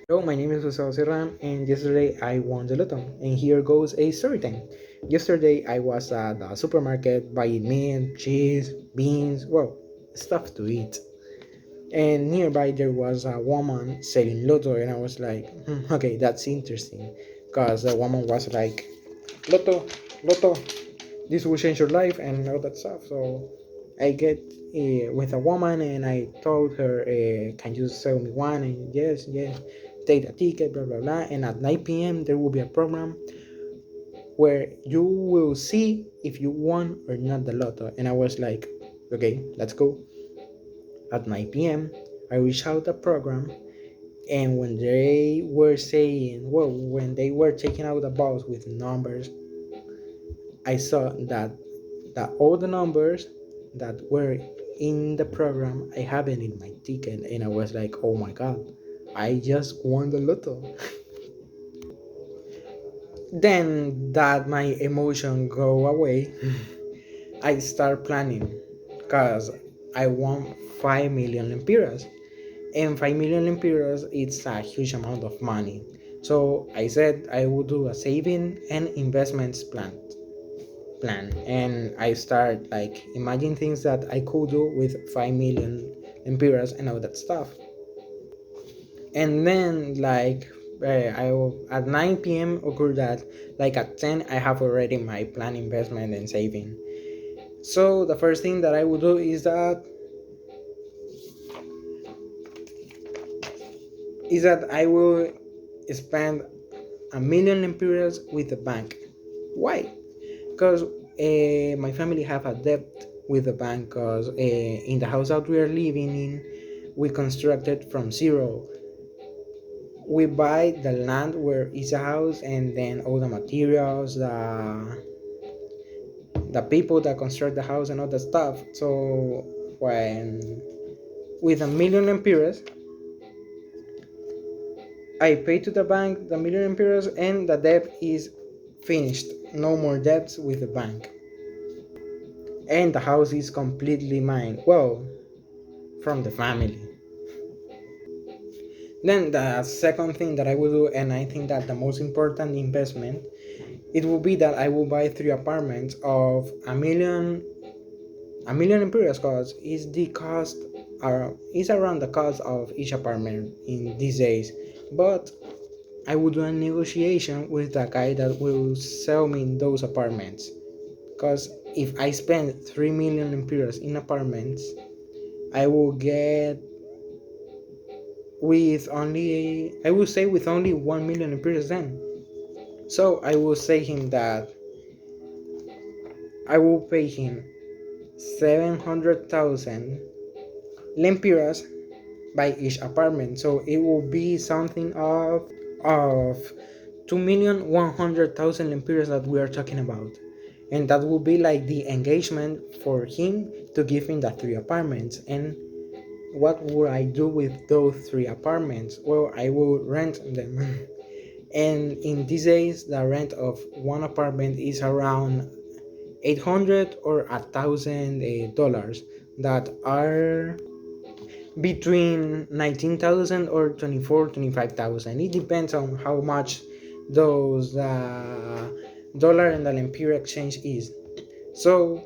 Hello, my name is Jose Serran, and yesterday I won the Lotto. And here goes a story time. Yesterday I was at the supermarket buying meat, cheese, beans, well, stuff to eat. And nearby there was a woman selling Lotto, and I was like, okay, that's interesting. Because the woman was like, Lotto, Lotto, this will change your life, and all that stuff. So I get with a woman and I told her, can you sell me one? And yes, yes, take the ticket, blah, blah, blah. And at 9 p.m., there will be a program where you will see if you won or not the Lotto. And I was like, okay, let's go. At 9 p.m., I reached out the program. And when they were saying, well, when they were taking out the balls with numbers, I saw that all the numbers that were in the program I have it in my ticket, and I was like, oh my god, I just won the Lotto. Then that my emotion go away, I start planning because I want 5 million lempiras, and 5 million lempiras it's a huge amount of money. So I said I would do a saving and investments plan, and I start like imagine things that I could do with 5 million lempiras and all that stuff. And then like at 9 p.m. occurred that like at 10 I have already my plan, investment and saving. So the first thing that I would do is that I will spend a million lempiras with the bank. Why? Because my family have a debt with the bank, because in the house that we are living in we constructed from zero. We buy the land where is a house, and then all the materials, the people that construct the house and all that stuff. So when with a million lempiras I pay to the bank the million lempiras, and the debt is finished, no more debts with the bank, and the house is completely mine, well, from the family. Then the second thing that I will do, and I think that the most important investment, it will be that I will buy 3 apartments of a million imperials, cost is the cost is around the cost of each apartment in these days. But I will do a negotiation with the guy that will sell me those apartments, because if I spend 3 million imperials in apartments, I will get with only I will say with only 1 million imperials then. So I will say him that I will pay him 700,000 lempiras by each apartment. So it will be something of 2,100,000 lempiras that we are talking about, and that will be like the engagement for him to give me the 3 apartments. And what would I do with those 3 apartments? Well, I will rent them. And in these days, the rent of one apartment is around 800 or $1,000 that are between 19,000 or 25,000. It depends on how much those dollar and the Lempira exchange is. So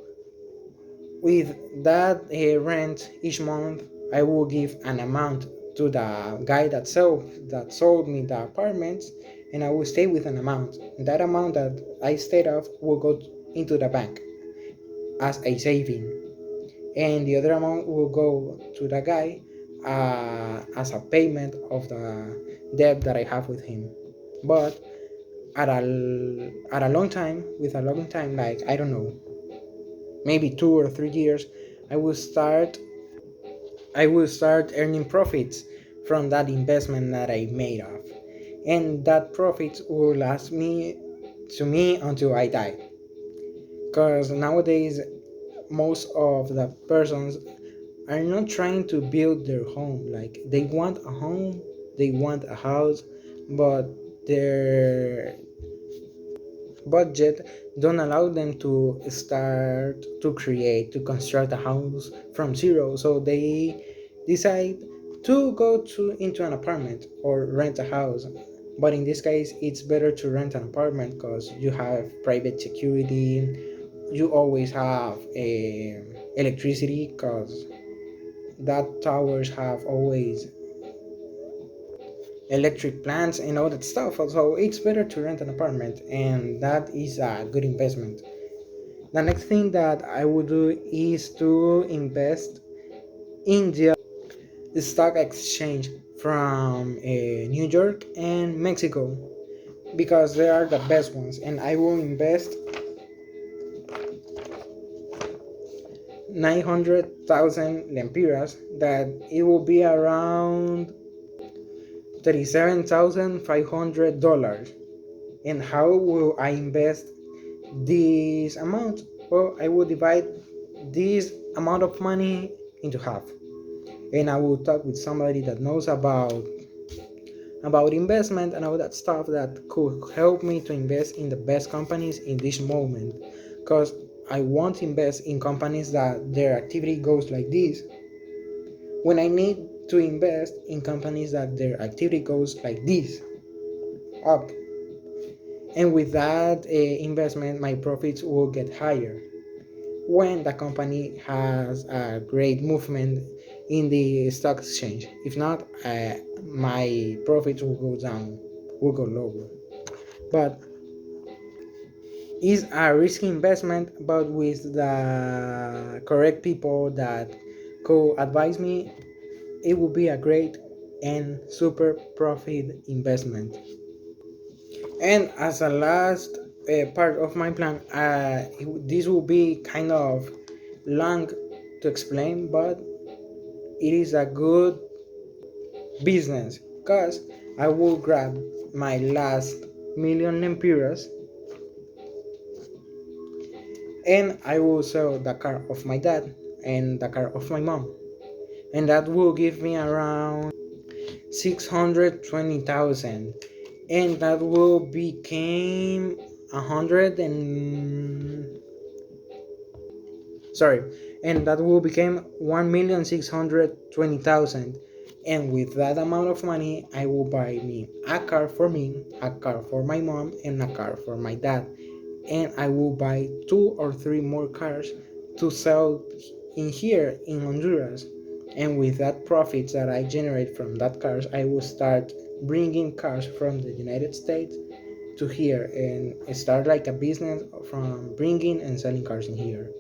with that rent each month, I will give an amount to the guy that sold me the apartments, and I will stay with an amount. That amount that I stayed off will go into the bank as a saving, and the other amount will go to the guy as a payment of the debt that I have with him. But at a long time, with a long time, like I don't know, maybe 2 or 3 years, I will start I will start earning profits from that investment that I made of, and that profits will last me to me until I die. Because nowadays, most of the persons are not trying to build their home. Like they want a home, they want a house, but their budget don't allow them to start to construct a house from zero. So they decide to go to into an apartment or rent a house. But in this case, it's better to rent an apartment because you have private security. You always have electricity because that towers have always electric plants and all that stuff. So it's better to rent an apartment, and that is a good investment. The next thing that I would do is to invest in the stock exchange from New York and Mexico because they are the best ones, and I will invest 900,000 lempiras, that it will be around $37,500. And how will I invest this amount? Well, I will divide this amount of money into half, and I will talk with somebody that knows about investment and all that stuff that could help me to invest in the best companies in this moment, because I won't invest in companies that their activity goes like this when I need to invest in companies that their activity goes like this, up. And with that investment, my profits will get higher when the company has a great movement in the stock exchange. If not, my profits will go down, will go lower. But it's a risky investment, but with the correct people that co advise me, it will be a great and super profit investment. And as a last part of my plan, this will be kind of long to explain, but it is a good business because I will grab my last million lempiras and I will sell the car of my dad and the car of my mom, and that will give me around 620,000, and that will become a hundred and sorry, and that will become 1,620,000. And with that amount of money, I will buy me, a car for my mom, and a car for my dad. And I will buy two or three more cars to sell in here in Honduras. And with that profits that I generate from that cars, I will start bringing cars from the United States to here and start like a business from bringing and selling cars in here.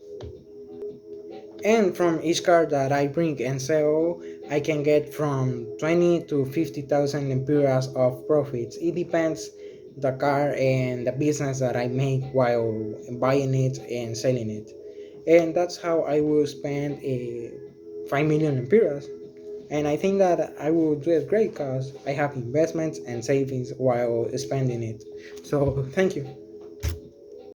And from each car that I bring and sell, I can get from 20 to 50,000 lempiras of profits. It depends the car and the business that I make while buying it and selling it. And that's how I will spend 5 million lempiras. And I think that I will do it great because I have investments and savings while spending it. So thank you.